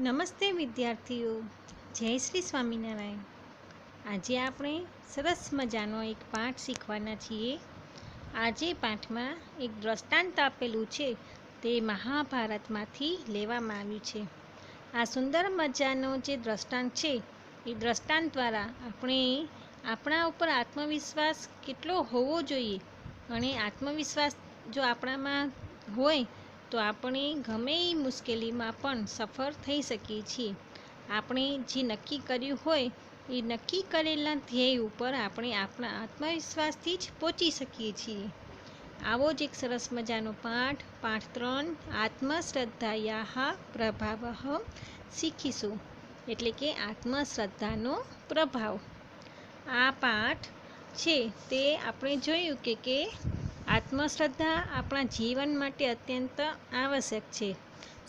નમસ્તે વિદ્યાર્થીઓ, જય શ્રી સ્વામિનારાયણ। આજે આપણે સરસ મજાનો એક પાઠ શીખવાના છીએ। આજે પાઠમાં એક દ્રષ્ટાંત આપેલું છે, તે મહાભારતમાંથી લેવામાં આવ્યું છે। આ સુંદર મજાનો જે દ્રષ્ટાંત છે, એ દ્રષ્ટાંત દ્વારા આપણે આપણા ઉપર આત્મવિશ્વાસ કેટલો હોવો જોઈએ, અને આત્મવિશ્વાસ જો આપણામાં હોય તો આપણે ગમે એ મુશ્કેલીમાં પણ સફળ થઈ શકીએ છીએ। આપણે જે નક્કી કર્યું હોય એ નક્કી કરેલા ધ્યેય ઉપર આપણે આપણા આત્મવિશ્વાસથી જ પહોંચી શકીએ છીએ। આવો જ એક સરસ મજાનો પાઠ 3 આત્મશ્રદ્ધાયાઃ પ્રભાવઃ શીખીશું, એટલે કે આત્મશ્રદ્ધાનો પ્રભાવ। આ પાઠ છે તે આપણે જોયું કે આત્મશ્રદ્ધા આપણા જીવન માટે અત્યંત આવશ્યક છે।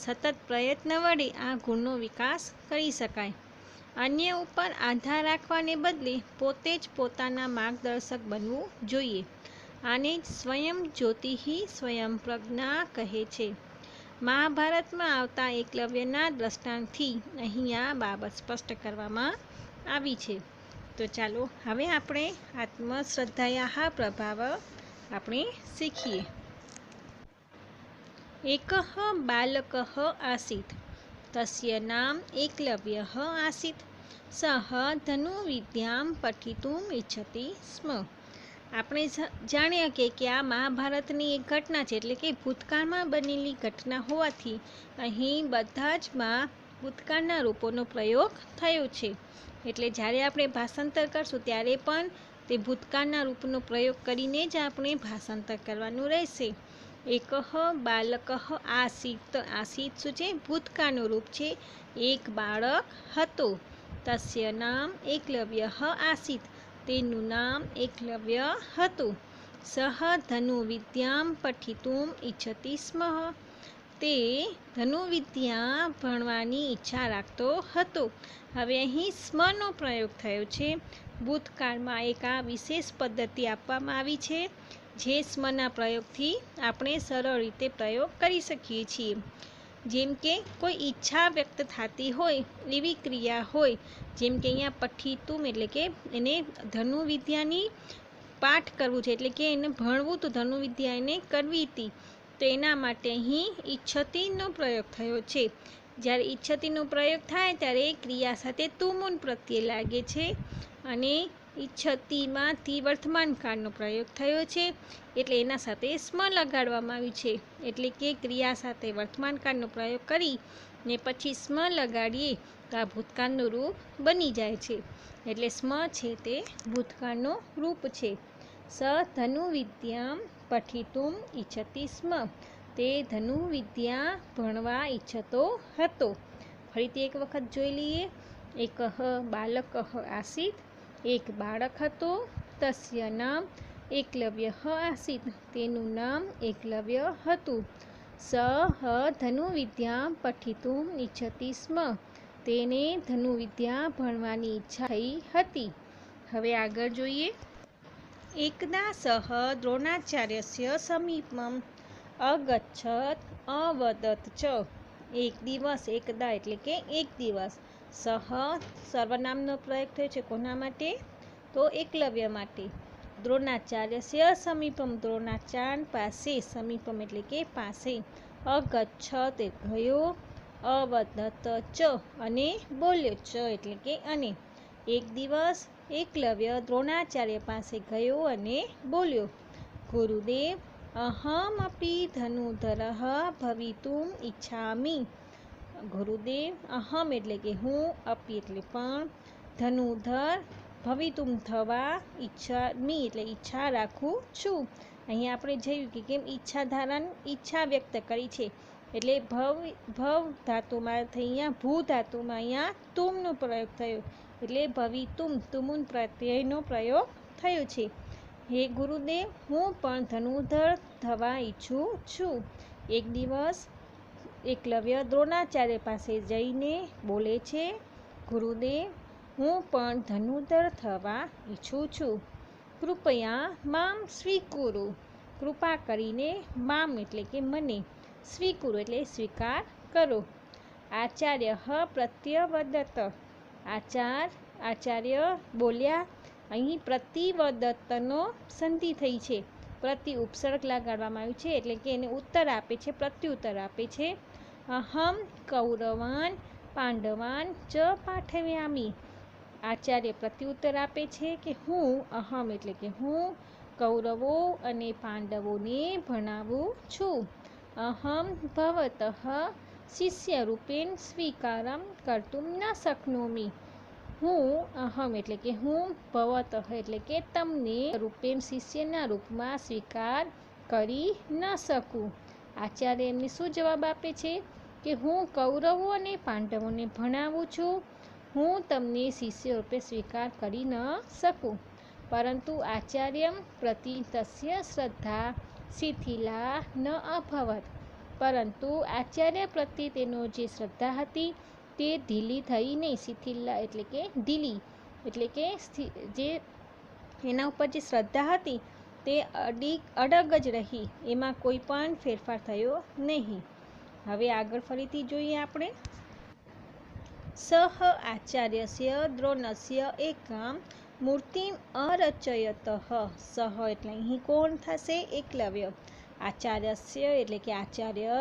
સતત પ્રયત્ન વડે આ ગુણનો વિકાસ કરી શકાય। અન્ય ઉપર આધાર રાખવાને બદલે પોતે જ પોતાના માર્ગદર્શક બનવું જોઈએ। આને જ સ્વયં જ્યોતિઃ સ્વયં પ્રજ્ઞા કહે છે। મહાભારતમાં આવતા એકલવ્યના દ્રષ્ટાંતથી અહીં આ બાબત સ્પષ્ટ કરવામાં આવી છે। તો ચાલો હવે આપણે આત્મશ્રદ્ધાયાઃ પ્રભાવ આપણે શીખીએ। એકઃ બાલકઃ આસીत् તસ્ય નામ એકલવ્યઃ આસીत् સઃ ધનુર્વિદ્યાં પઠિતુम् ઇચ્છતિ સ્મ। આપણે જાણીએ કે આ મહાભારતની એક ઘટના છે, એટલે કે ભૂતકાળમાં બનેલી ઘટના હોવાથી અહીં બધા જ ભૂતકાળના રૂપોનો પ્રયોગ થયો છે। એટલે જ્યારે આપણે ભાષાંતર કરશું ત્યારે પણ તે ભૂતકાળના રૂપનો પ્રયોગ કરીને જ આપણે ભાષાંતર કરવાનું રહેશે। એકઃ બાલકઃ આસીत्, આસીत् શું છે? ભૂતકાળનું રૂપ છે। એક બાળક હતો, તસ્ય નામ એકલવ્યઃ આસીत्, તેનું નામ એકલવ્ય હતું। સઃ ધનુર્વિદ્યાં પઠિતુम् ઇચ્છતિ સ્મ, તે ધનુર્વિદ્યા ભણવાની ઈચ્છા રાખતો હતો। હવે અહીં સ્મનો પ્રયોગ થયો છે। ભૂતકાળમાં એક આ વિશેષ પદ્ધતિ આપવામાં આવી છે, જે સ્મના પ્રયોગથી આપણે સરળ રીતે પ્રયોગ કરી શકીએ છીએ। જેમ કે કોઈ ઈચ્છા વ્યક્ત થતી હોય એવી ક્રિયા હોય, જેમ કે અહીંયા પઠિતુમ એટલે કે એને ધનુર્વિદ્યાની પાઠ કરવું છે, એટલે કે એને ભણવું તો ધનુર્વિદ્યા એને કરવી હતી, તો એના માટે અહીં ઈચ્છતિનો પ્રયોગ થયો છે। જ્યારે ઈચ્છતિનો પ્રયોગ થાય ત્યારે ક્રિયા સાથે તુમુન પ્રત્યય લાગે છે, અને ઈચ્છતિમાં વર્તમાન કાળનો પ્રયોગ થયો છે, એટલે એના સાથે સ્મ લગાડવામાં આવ્યું છે। એટલે કે ક્રિયા સાથે વર્તમાન કાળનો પ્રયોગ કરી ને પછી સ્મ લગાડીએ તો આ ભૂતકાળનું રૂપ બની જાય છે। એટલે સ્મ છે તે ભૂતકાળનું રૂપ છે। સ ધનુર્વિદ્યાં પઠિતુम् ઇચ્છતિ સ્મ, તે ધનુર્વિદ્યા ભણવા ઈચ્છતો હતો। ફરીથી એક વખત જોઈ લઈએ। એકઃ બાલકઃ આસીत्, એક બાળક હતો, તસ્ય નામ એકલવ્યઃ આસીत्, તેનું નામ એકલવ્ય હતું। સઃ ધનુર્વિદ્યાં પઠિતુम् ઇચ્છતિ સ્મ, તેને ધનુર્વિદ્યા ભણવાની ઈચ્છા થઈ હતી। હવે આગળ જોઈએ। એકદા સઃ દ્રોણાચાર્યસ્ય સમીપમ અગચ્છત અવદત ચ, એક દિવસ, એકદા એટલે કે એક દિવસ, સઃ સર્વનામનો પ્રયોગ થયો છે, કોના માટે? તો એકલવ્ય માટે। દ્રોણાચાર્યસ્ય સમીપમ, દ્રોણાચાર્ય પાસે, સમીપમ એટલે કે પાસે, અગચ્છત ગયો, અવદત ચ અને બોલ્યો, ચ એટલે કે અને। એક દિવસ એકલવ્ય દ્રોણાચાર્ય પાસે ગયો અને બોલ્યો, ગુરુદેવ, અહમ અપી ધનુર્ધરઃ ભવિતુમ ઇચ્છામિ। ગુરુદેવ, અહમ એટલે કે હું, અપી એટલે પણ, ધનુર્ધર ભવિતુમ થવા, ઇચ્છામિ એટલે ઈચ્છા રાખું છું। અહીંયા આપણે જોયું કે કેમ ઈચ્છા વ્યક્ત કરી છે, એટલે ભવ ધાતુમાંથી અહીંયા ભૂ ધાતુમાં અહીંયા તુમનો પ્રયોગ થયો, એટલે ભવિતુમ તુમુન પ્રત્યયનો પ્રયોગ થયો છે। હે ગુરુદેવ, હું પણ ધનુર્ધર થવા ઈચ્છું છું। એક દિવસ એકલવ્ય દ્રોણાચાર્ય પાસે જઈને બોલે છે, ગુરુદેવ, હું પણ ધનુર્ધર થવા ઈચ્છું છું, કૃપયા મામ સ્વીકુરુ, કૃપા કરીને, મામ એટલે કે મને, સ્વીકુરુ એટલે સ્વીકાર કરો। આચાર્ય પ્રત્યવદત, આચાર્ય બોલ્યા. અહીં પ્રતિવદતનો સંધિ થઈ છે. પ્રતિ ઉપસર્ગ લગાડવામાં આવ્યું છે, એટલે કે એને ઉત્તર આપે છે, પ્રત્યુત્તર આપે છે. અહમ કૌરવાન પાંડવાન ચ પાઠવ્યામી. આચાર્ય પ્રત્યુત્તર આપે છે કે હું, અહમ એટલે કે હું, કૌરવો અને પાંડવોને ભણાવું છું. અહમ ભવતઃ શિષ્યરૂપેણ સ્વીકારમ કર્તુમ ન શક્નોમિ. હું, અહમ એટલે કે હું, ભવતઃ એટલે કે તમને, રૂપેણ શિષ્યના રૂપમાં સ્વીકાર કરી ન શકું. આચાર્ય એમને શું જવાબ આપે છે કે હું કૌરવો અને પાંડવોને ભણાવું છું, હું તમને શિષ્ય રૂપે સ્વીકાર કરી ન શકું. પરંતુ આચાર્યમ પ્રતિ તસ્ય શ્રદ્ધા શિથિલા ન અભવત. પરંતુ આચાર્ય પ્રત્યે તેનો જે શ્રદ્ધા હતી તે ઢીલી થઈ નહીં. શિથિલા એટલે કે ઢીલી, એટલે કે જે એના ઉપર જે શ્રદ્ધા હતી તે અડગ જ રહી, એમાં કોઈ પણ ફેરફાર થયો નહીં. હવે આગળ ફરીથી જોઈએ આપણે. સહ આચાર્યસ્ય દ્રોણસ્ય એકામ મૂર્તિમ અરચયતઃ. સહ એટલે અહીં કોણ થશે? એકલવ્ય. આચાર્યસ્ય એટલે કે આચાર્ય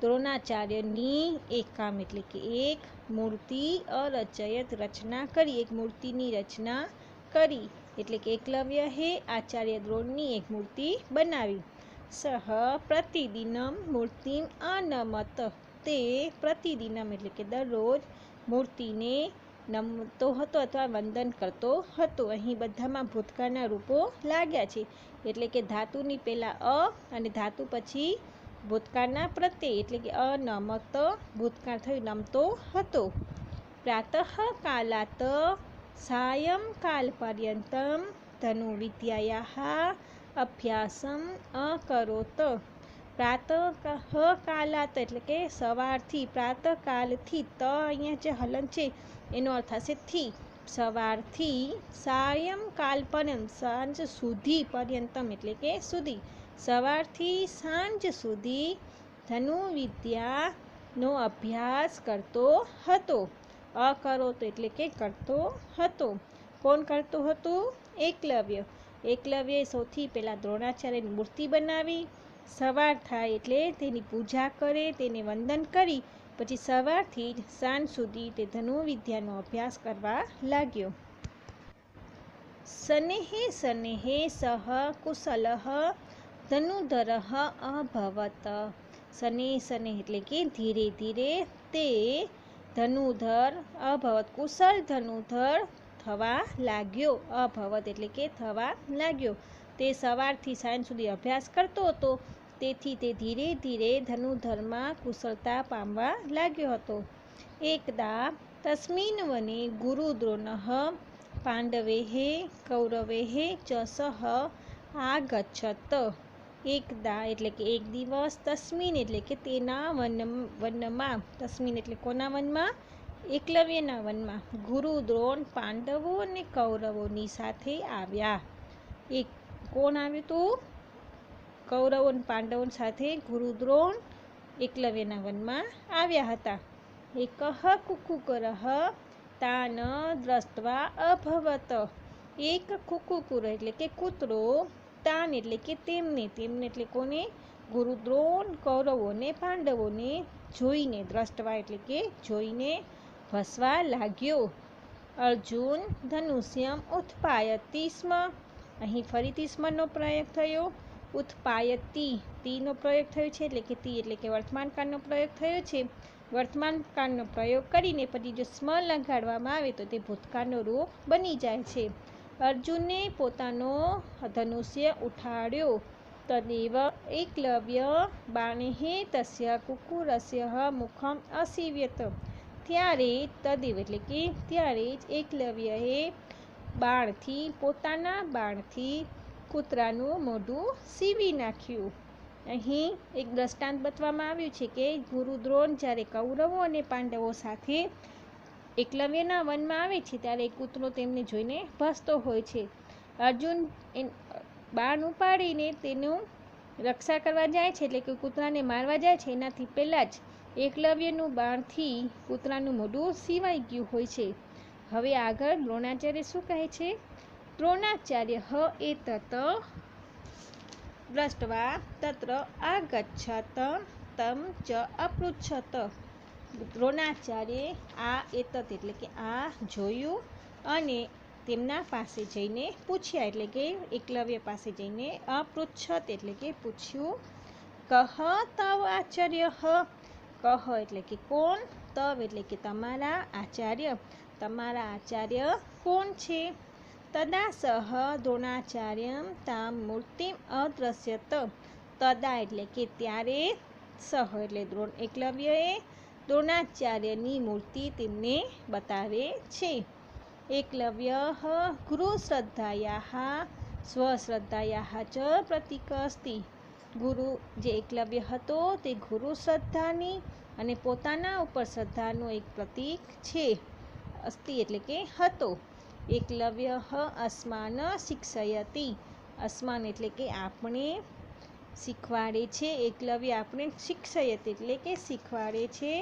દ્રોણાચાર્યની એકામ એટલે કે એક મૂર્તિ અરચયત રચના કરી, એક મૂર્તિની રચના કરી, એટલે કે એકલવ્ય હે આચાર્ય દ્રોણની એક મૂર્તિ બનાવી. સહ પ્રતિદિનમ મૂર્તિમ અનમત. તે પ્રતિદિનમ એટલે કે દરરોજ મૂર્તિને નમતો હતો અથવા વંદન કરતો હતો. અહીં બધામાં ભૂતકાળના રૂપો લાગ્યા છે, એટલે કે ધાતુની પહેલાં અ અને ધાતુ પછી ભૂતકાળના પ્રત્યય એટલે કે અનમત, ભૂતકાળ થયું, નમતો હતો. પ્રાતઃ કાલાત સાયંકાલ પર્યંતમ ધનુર્વિદ્યાયાઃ અભ્યાસમ અકરોત. પ્રાતઃ કાલાત એટલે કે સવારથી, પ્રાતઃકાલથી, ત અહીંયા જે હલન છે એનો અર્થ થશે થી, સવારથી, સાયંકાલ પર્યંત સાંજ સુધી, પર્યંતમ એટલે કે સુધી, સવારથી સાંજ સુધી ધનુર્વિદ્યાનો અભ્યાસ કરતો હતો. અકરોત એટલે કે કરતો હતો. કોણ કરતો હતો? એકલવ્ય. એકલવ્યએ સૌથી પહેલાં દ્રોણાચાર્યની મૂર્તિ બનાવી. સવાર થાય એટલે તેની પૂજા કરે, તેને વંદન કરી, પછી સવારથી જ સાંજ સુધી તે ધનુર્વિદ્યાનો અભ્યાસ કરવા લાગ્યો. શનેઃ શનેઃ સઃ કુશલઃ ધનુર્ધરઃ અભવત. શનેઃ શનેઃ એટલે કે ધીરે ધીરે તે ધનુર્ધર અભવત કુશલ ધનુર્ધર થવા લાગ્યો. અભવત એટલે કે થવા લાગ્યો. તે સવારથી સાંજ સુધી અભ્યાસ કરતો હતો, તેથી તે ધીરે ધીરે ધનુર્ધરમાં કુશળતા પામવા લાગ્યો હતો. એકદા તસ્મિન વને ગુરુદ્રોણઃ પાંડવૈઃ કૌરવૈઃ ચ સહ આગચ્છત. એકદા એટલે કે એક દિવસ, તસ્મિન એટલે કે તેના વનમાં, તસ્મિન એટલે કોના વનમાં? એકલવ્યના વનમાં. ગુરુદ્રોણ પાંડવો અને કૌરવોની સાથે આવ્યા. એક કોણ આવ્યું હતું? કૌરવો અને પાંડવો સાથે ગુરુદ્રોણ એકલવ્યના વનમાં આવ્યા હતા. એકઃ કુકુકરઃ તાન દ્રષ્ટવા અભવત. એક કુકુકુર એટલે કે કૂતરો, તાન એટલે કે તેમને, તેમને એટલે કોને? ગુરુદ્રોણ કૌરવો અને પાંડવોને જોઈને, દ્રષ્ટવા એટલે કે જોઈને ભસવા લાગ્યો. અર્જુન ધનુષ્યમ ઉત્પાયતિ સ્મ. અહીં ફરીથી સ્મનો પ્રયોગ થયો. ઉત્પાયતિ, તીનો પ્રયોગ થયો છે, એટલે કે તી એટલે કે વર્તમાન કાળનો પ્રયોગ થયો છે. વર્તમાન કાળનો પ્રયોગ કરીને પછી જો સ્મ લગાડવામાં આવે તો તે ભૂતકાળનો રૂપ બની જાય છે. અર્જુને પોતાનો ધનુષ્ય ઉઠાડ્યો. તદેવ એકલવ્ય બાણૈઃ તસ્ય કુકુરસ્ય મુખમ અસીવ્યત. ત્યારે તદેવ એટલે કે ત્યારે જ એકલવ્યએ બાણથી, પોતાના બાણથી કૂતરાનું મોઢું સીવી નાખ્યું. અહીં એક દ્રષ્ટાંત બતાવવામાં આવ્યું છે કે ગુરુદ્રોણ જ્યારે કૌરવો અને પાંડવો સાથે એકલવ્યના વનમાં આવે છે ત્યારે કૂતરો તેમને જોઈને ભસતો હોય છે. અર્જુન બાણ ઉપાડીને તેનું રક્ષા કરવા જાય છે, એટલે કે કૂતરાને મારવા જાય છે, એનાથી પહેલાં જ એકલવ્યનું બાણથી કૂતરાનું મોઢું સીવાઈ ગયું હોય છે. હવે આગળ દ્રોણાચાર્ય શું કહે છે? દ્રોણાચાર્ય એતત દ્રષ્ટવા તત્ર આગચ્છત તમ ચ અપૃચ્છત. દ્રોણાચાર્ય આ એતત એટલે કે આ જોયું અને તેમના પાસે જઈને પૂછ્યા એટલે કે એકલવ્ય પાસે જઈને અપૃચ્છત એટલે કે પૂછ્યું. કહ તવ આચાર્ય, કહ એટલે કે કોણ, તવ એટલે કે તમારા, આચાર્ય તમારા આચાર્ય કોણ છે? તદા સહ દ્રોણાચાર્યમ તામ મૂર્તિમ અદ્રશ્યત. તદા એટલે કે ત્યારે, સહ એટલે એકલવ્યએ દ્રોણાચાર્યની મૂર્તિ તેમને બતાવે છે. એકલવ્ય ગુરુશ્રદ્ધાયાઃ સ્વશ્રદ્ધાયાઃ ચ પ્રતીક અસ્તિ. ગુરુ જે એકલવ્ય હતો તે ગુરુ શ્રદ્ધાની અને પોતાના ઉપર શ્રદ્ધાનું એક પ્રતીક છે. અસ્તિ એટલે કે હતો. એકલવ્ય અસ્માન શિક્ષયતિ. અસ્માન એટલે કે આપણે, શીખવાડે છે. એકલવ્ય આપણે શિક્ષયતિ એટલે કે શીખવાડે છે.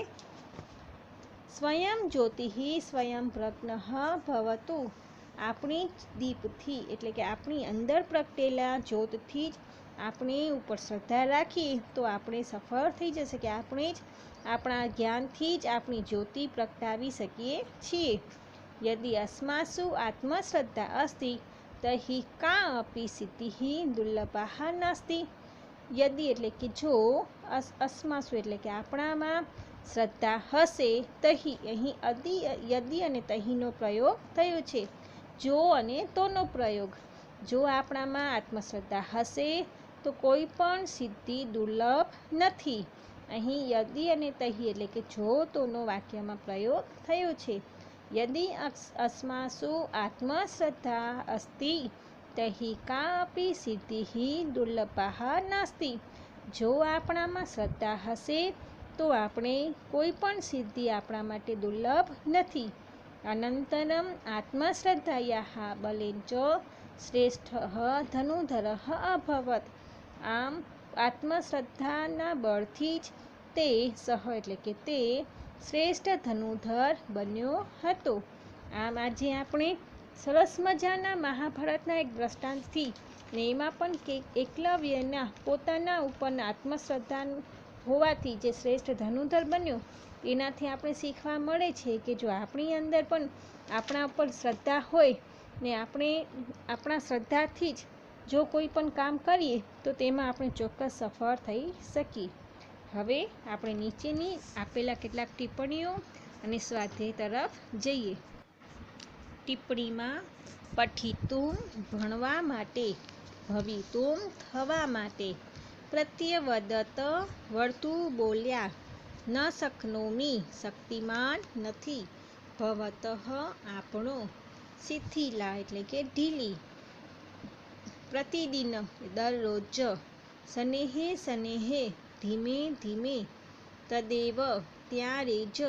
સ્વયં જ્યોતિઃ સ્વયં પ્રજ્ઞઃ ભવતુ. આપણી દીપથી એટલે કે આપણી અંદર પ્રગટેલા જ્યોતથી જ આપણી ઉપર શ્રદ્ધા રાખીએ તો આપણે સફળ થઈ જશે કે આપણે જ આપણા જ્ઞાનથી જ આપણી જ્યોતિ પ્રગટાવી શકીએ છીએ. યદિ અસ્માસુ આત્મશ્રદ્ધા અસ્તિ તહિ કા અપી સિદ્ધિઃ દુર્લભા નાસ્તિ. યદિ એટલે કે જો, અસ્માસુ એટલે કે આપણામાં શ્રદ્ધા હશે, તહિ અહીં યદિ અને તહિનો પ્રયોગ થયો છે. જો અને તોનો પ્રયોગ. જો આપણામાં આત્મશ્રદ્ધા હશે તો કોઈ પણ સિદ્ધિ દુર્લભ નથી. અહીં યદિ અને તહિ એટલે કે જો તોનો વાક્યમાં પ્રયોગ થયો છે. યદિ અસ્માસુ આત્મશ્રદ્ધા અસ્તિ તહિ કાપી સિદ્ધિઃ દુર્લભા નાસ્તિ. જો આપણામાં શ્રદ્ધા હશે તો આપણે કોઈ પણ સિદ્ધિ આપણા માટે દુર્લભ નથી. અનંતરમ આત્મશ્રદ્ધાયાઃ બલેન ચ શ્રેષ્ઠઃ ધનુર્ધરઃ અભવત. આમ આત્મશ્રદ્ધાના બળથી જ તે સહ એટલે કે તે શ્રેષ્ઠ ધનુર્ધર બન્યો હતો. આમ આજે આપણે સરસ મજાના મહાભારતના એક દ્રષ્ટાંતથી ને એમાં પણ કે એકલવ્યના પોતાના ઉપરના આત્મશ્રદ્ધા હોવાથી જે શ્રેષ્ઠ ધનુર્ધર બન્યો, એનાથી આપણે શીખવા મળે છે કે જો આપણી અંદર પણ આપણા ઉપર શ્રદ્ધા હોય ને આપણે આપણા શ્રદ્ધાથી જ જો કોઈ પણ કામ કરીએ તો તેમાં આપણે ચોક્કસ સફળ થઈ શકીએ. હવે આપણે નીચેની આપેલા કેટલાક ટિપ્પણીઓ અને સ્વાધ્યાય તરફ જઈએ. ટિપ્પણીમાં પઠિતુમ ભણવા માટે, ભવિતુમ થવા માટે, પ્રત્યવદત વળતું બોલ્યા, ન શક્નોમિ શક્તિમાન નથી, ભવતઃ આપણો, શિથિલા એટલે કે ઢીલી, પ્રતિદિન દરરોજ, શનેહે શનેહે ધીમે ધીમે, તદેવ ત્યારે જ,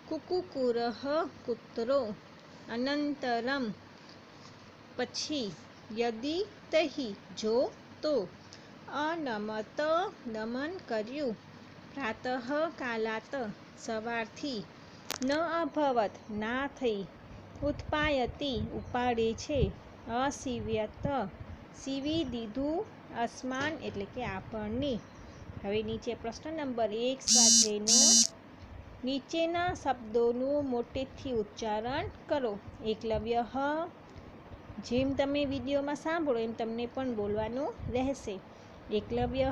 કુકુકુરઃ કૂતરો, અનંતરમ પછી, યદિ તહિ જો તો, અનમત નમન કર્યું, પ્રાતઃ કાલાત સવારથી, ન અભવત ના થઈ, ઉત્પાયતિ ઉપાડે છે, અસીવ્યત સીવી દીધું, અસ્માન એટલે કે આપણને. હવે નીચે પ્રશ્ન નંબર 1 સ્વાધ્યાયનો નીચેના શબ્દોનું મોટેથી ઉચ્ચારણ કરો. એકલવ્ય જેમ તમે વિડીયોમાં સાંભળો એમ તમને પણ બોલવાનું રહેશે. એકલવ્ય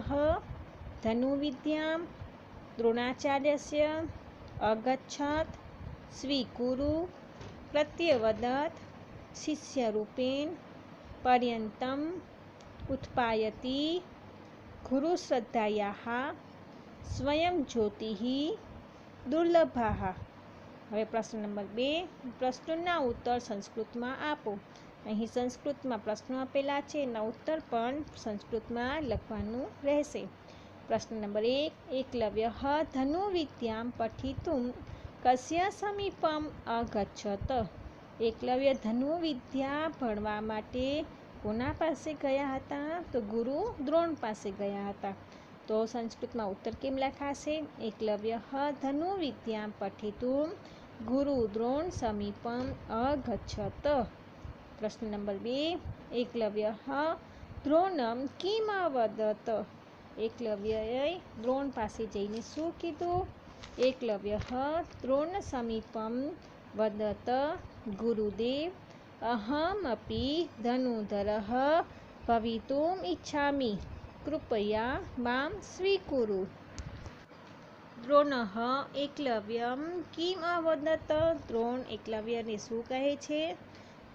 ધનુર્વિદ્યામ દ્રોણાચાર્યસ્ય અગચ્છત સ્વીકુરુ પ્રત્યવદત શિષ્યરૂપેણ પર્યંતમ ઉત્પાયતિ ગુરુશ્રદ્ધાયાઃ સ્વયં જ્યોતિઃ દુર્લભા. હવે પ્રશ્ન નંબર 2, પ્રશ્નોના ઉત્તર સંસ્કૃતમાં આપો. અહીં સંસ્કૃતમાં પ્રશ્નો આપેલા છે, એના ઉત્તર પણ સંસ્કૃતમાં લખવાનું રહેશે. પ્રશ્ન નંબર 1, એકલવ્ય ધનુર્વિદ્યામ પઠિતુમ કસ્ય સમીપમ અગચ્છત. એકલવ્ય ધનુર્વિદ્યા ભણવા માટે કોના પાસે ગયા હતા? તો ગુરુ દ્રોણ પાસે ગયા હતા. तो संस्कृत में उत्तर केम लखाशे? एकलव्यः धनुर्विद्यां पठितुं गुरु द्रोण समीपम अगच्छत। प्रश्न नंबर 2, एकलव्यः द्रोणं किम अवदत? एकलव्यए द्रोण पासे जईने शुं कीधुं? एकलव्यः द्रोण समीपम वदत गुरुदेव अहमपि धनुर्धरः भवितुम् इच्छामि, कृपया मां स्वीकुरु। द्रोणः एकलव्यं किम अवदत? द्रोण एकलव्यने शुं कहे छे?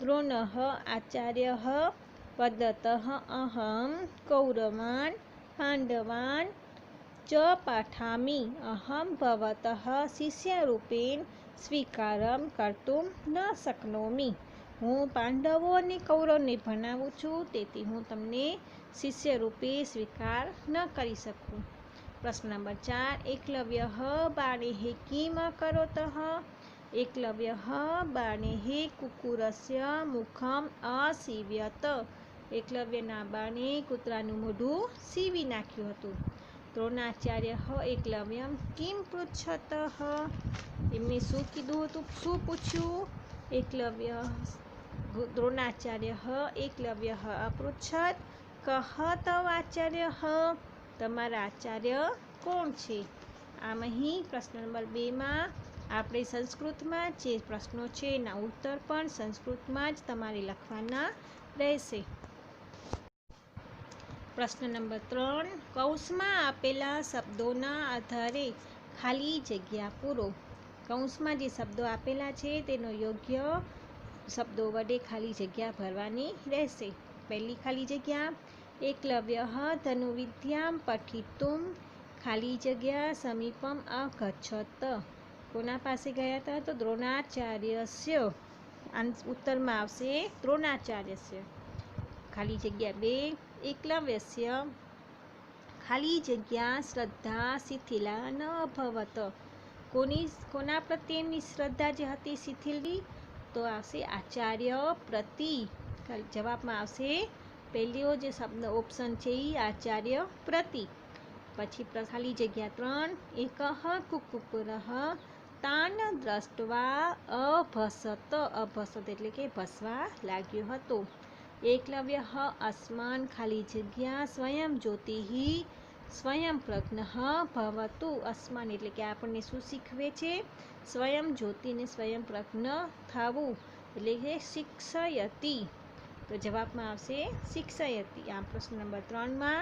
द्रोणः आचार्यः वदतः अहं कौरवान् पाण्डवान् च पाठामि, अहं भवतः शिष्यरूपेण स्वीकारं कर्तुं न शक्नोमि। હું પાંડવો અને કૌરવને ભણાવું છું, તેથી હું તમને શિષ્ય રૂપે સ્વીકાર ન કરી શકું। પ્રશ્ન નંબર 4, એકલવ્યઃ બાણેઃ કિમ અકરોતઃ? એકલવ્યઃ બાણેઃ કુકુરસ્ય મુખમ અસીવ્યત। એકલવ્યના બાણે કૂતરાનું મોઢું સીવી નાખ્યું હતું। દ્રોણાચાર્યઃ એકલવ્યં કિમ પૃચ્છતઃ? એમને શું કીધું હતું, શું પૂછ્યું? એકલવ્ય દ્રોણાચાર્યઃ એકલવ્યઃ અપૃચ્છત કઃ તવ આચાર્યઃ? તમારા આચાર્ય કોણ છે? આમ અહીં પ્રશ્ન નંબર 2 માં આપણે સંસ્કૃતમાં જે પ્રશ્નો છે એના ઉત્તર પણ સંસ્કૃતમાં જ તમારે લખવાના રહેશે। પ્રશ્ન નંબર 3, કૌંસમાં આપેલા શબ્દોના આધારે ખાલી જગ્યા પૂરો। કૌંસમાં જે શબ્દો આપેલા છે તેનો યોગ્ય શબ્દો વડે ખાલી જગ્યા ભરવાની રહેશે। પહેલી ખાલી જગ્યા, એકલવ્યઃ ધનુર્વિદ્યાં પઠિતું ખાલી જગ્યા સમીપમ અગચ્છત। કોના પાસે ગયા હતા? તો દ્રોણાચાર્યસ્ય। ઉત્તરમાં આવશે દ્રોણાચાર્યસ્ય। ખાલી જગ્યા 2, એકલવ્યસ્ય ખાલી જગ્યા શ્રદ્ધા શિથિલા ન અભવત। કોના પ્રત્યે એમની શ્રદ્ધા જે હતી શિથિલની? તો આવશે આચાર્ય પ્રતિ। જવાબમાં આવશે પહેલો જે શબ્દ ઓપ્શન છે એ આચાર્ય પ્રતિ। પછી ખાલી જગ્યા 3, એકઃ કુકુરઃ તાન દ્રષ્ટવા અભસત। અભસત એટલે કે ભસવા લાગ્યો હતો। એકલવ્યઃ અસ્માન ખાલી જગ્યા સ્વયં જ્યોતિઃ સ્વયં પ્રજ્ઞઃ ભવતુ। અસ્માન એટલે કે આપણને શું શીખવે છે? સ્વયં જ્યોતિને સ્વયં પ્રજ્ઞ થવું એટલે કે શિક્ષયતિ। તો જવાબમાં આવશે શિક્ષયતિ। આ પ્રશ્ન નંબર 3 માં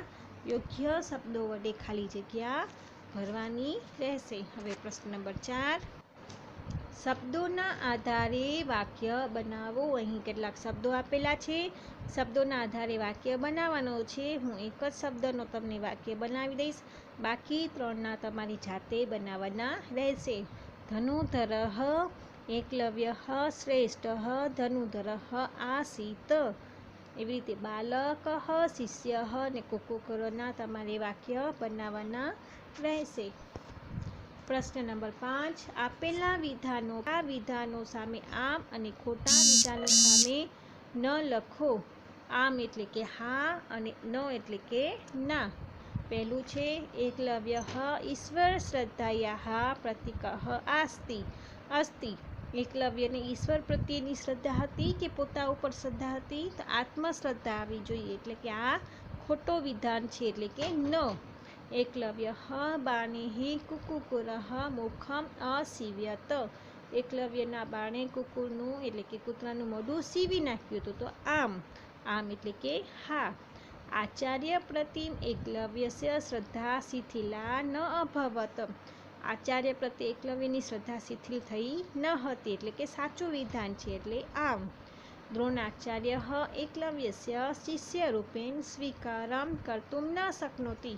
યોગ્ય શબ્દો વડે ખાલી જગ્યા ભરવાની રહેશે। હવે પ્રશ્ન નંબર 4, શબ્દોના આધારે વાક્ય બનાવો। અહીં કેટલાક શબ્દો આપેલા છે, શબ્દોના આધારે વાક્ય બનાવવાનો છે। હું એક જ શબ્દનો તમને વાક્ય બનાવી દઈશ, બાકી 3ના તમારી જાતે બનાવવાના રહેશે। ધનુર્ધરઃ એકલવ્યઃ શ્રેષ્ઠઃ ધનુર્ધરઃ આસીત। એવી રીતે બાલકઃ શિષ્યઃ અને કુકુરના તમારે વાક્ય બનાવવાના રહેશે। પ્રશ્ન નંબર 5, આપેલા વિધાનો સામે આમ અને ખોટા વિધાનો સામે ન લખો। આમ એટલે કે હા અને ન એટલે કે ના। પહેલું છે, એકલવ્યઃ ઈશ્વર શ્રદ્ધાયાઃ પ્રતીકઃ અસ્તિ। એકલવ્યને ઈશ્વર પ્રત્યેની શ્રદ્ધા હતી કે પોતા ઉપર શ્રદ્ધા હતી? તો આત્મશ્રદ્ધા આવી જોઈએ, એટલે કે આ ખોટો વિધાન છે, એટલે કે ન। એકલવ્યઃ બાણેઃ કુકુરઃ મુખમ અસીવ્યત। એકલવ્યના બાણે કુકુરનું એટલે કે કૂતરાનું મોઢું સીવી નાખ્યું હતું, તો આમ એટલે કે હા। આચાર્ય પ્રતિમ એકલવ્યસ્ય શ્રદ્ધા શિથિલા ન અભવત। આચાર્ય પ્રત્યે એકલવ્યની શ્રદ્ધા શિથિલ થઈ ન હતી, એટલે કે સાચું વિધાન છે, એટલે આમ। દ્રોણાચાર્યઃ એકલવ્યસ્ય શિષ્યરૂપેણ સ્વીકારં કર્તું ન શક્નોતિ।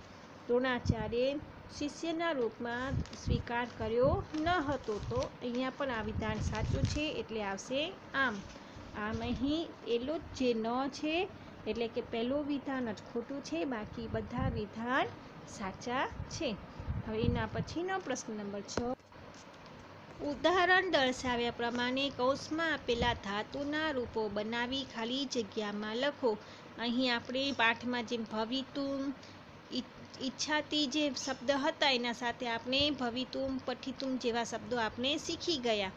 દ્રોણાચાર્યે શિષ્યના રૂપમાં સ્વીકાર કર્યો ન હતો, તો અહીંયા પણ આ વિધાન સાચું છે, એટલે આવશે આમ। આમ અહીં એલું જ જે ન છે, એટલે કે પહેલું વિધાન જ ખોટું છે, બાકી બધા વિધાન સાચા છે। હવે એના પછીનો પ્રશ્ન નંબર 6, ઉદાહરણ દર્શાવ્યા પ્રમાણે કૌંસમાં આપેલા ધાતુના રૂપો બનાવી ખાલી જગ્યામાં લખો। અહીં આપણે પાઠમાં જેમ ભવિતુમ, ઈચ્છાતી જે શબ્દ હતા એના સાથે આપણે ભવિતુમ પઠિતુમ જેવા શબ્દો આપણે શીખી ગયા.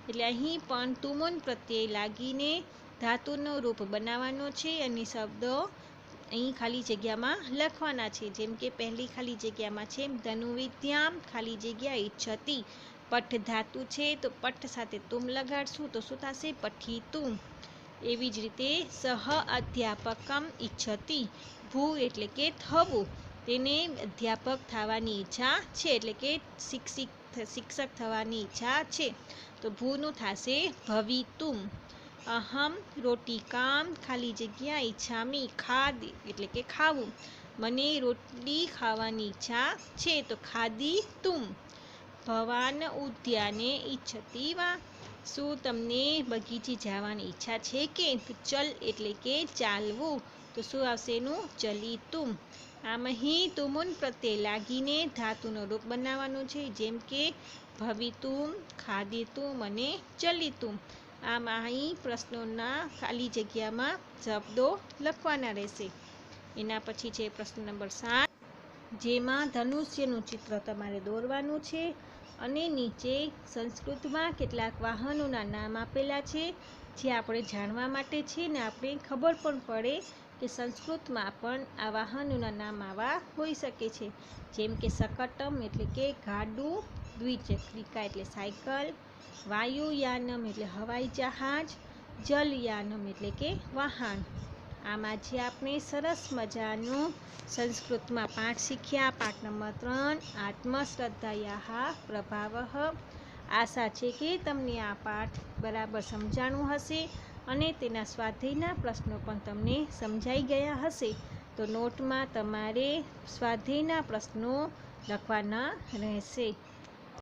એટલે અહીં પણ તુમુન પ્રત્યય લાગીને ધાતુનો રૂપ બનાવવાનો છે અને શબ્દો અહીં ખાલી જગ્યામાં લખવાના છે. જેમ કે પહેલી ખાલી જગ્યામાં છે ધનુવિદ્યામ ખાલી જગ્યા ઈચ્છતી. પઠ ધાતુ છે તો પઠ સાથે તુમ લગાડશું તો શું થશે? પઠિતુમ. એવી જ રીતે સહ અધ્યાપકમ ઈચ્છતી. ભૂ એટલે કે થવું, તેને અધ્યાપક થવાની ઈચ્છા છે, એટલે કે શિક્ષક થવાની ઈચ્છા છે. તો ભૂનું થશે ભવિતુમ. અહમ રોટિકામ ખાલી જગ્યા ઈચ્છામી. ખાદ એટલે કે ખાવું, મને રોટલી ખાવાની ઈચ્છા છે તો ખાદી તુમ. ભવાન ઉદ્યાને ઈચ્છતી વા. શું તમને બગીચે જવાની ઈચ્છા છે કે? તો ચલ એટલે કે ચાલવું, તો શું આવશે એનું? ચલિતુમ. આમ અહીં તુમુન પ્રત્યય લાગીને ધાતુનો રૂપ બનાવવાનું છે, જેમ કે ભવિતુમ, ખાદિતુમ અને ચલિતુમ. આમ અહીં પ્રશ્નોના ખાલી જગ્યામાં શબ્દો લખવાના રહેશે. એના પછી છે પ્રશ્ન નંબર 7, જેમાં ધનુષ્યનું ચિત્ર તમારે દોરવાનું છે અને નીચે સંસ્કૃતમાં કેટલાક વાહનોના નામ આપેલા છે, જે આપણે જાણવા માટે છે ને આપણે ખબર પણ પડે કે સંસ્કૃતમાં પણ આ વાહનોના નામ આવા હોઈ શકે છે. જેમ કે શકટમ એટલે કે ગાડું, દ્વિચક્રિકા એટલે સાયકલ, વાયુયાનમ એટલે હવાઈ જહાજ, જલયાનમ એટલે કે વાહન. આમ આજે આપણે સરસ મજાનું સંસ્કૃતમાં પાઠ શીખ્યા. પાઠ નંબર 3, આત્મશ્રદ્ધાયાઃ પ્રભાવઃ. આશા છે કે તમને આ પાઠ બરાબર સમજાણું હશે અને તેના સ્વાધ્યાયના પ્રશ્નો પણ તમને સમજાઈ ગયા હશે. તો નોટમાં તમારે સ્વાધ્યાયના પ્રશ્નો લખવાના રહેશે.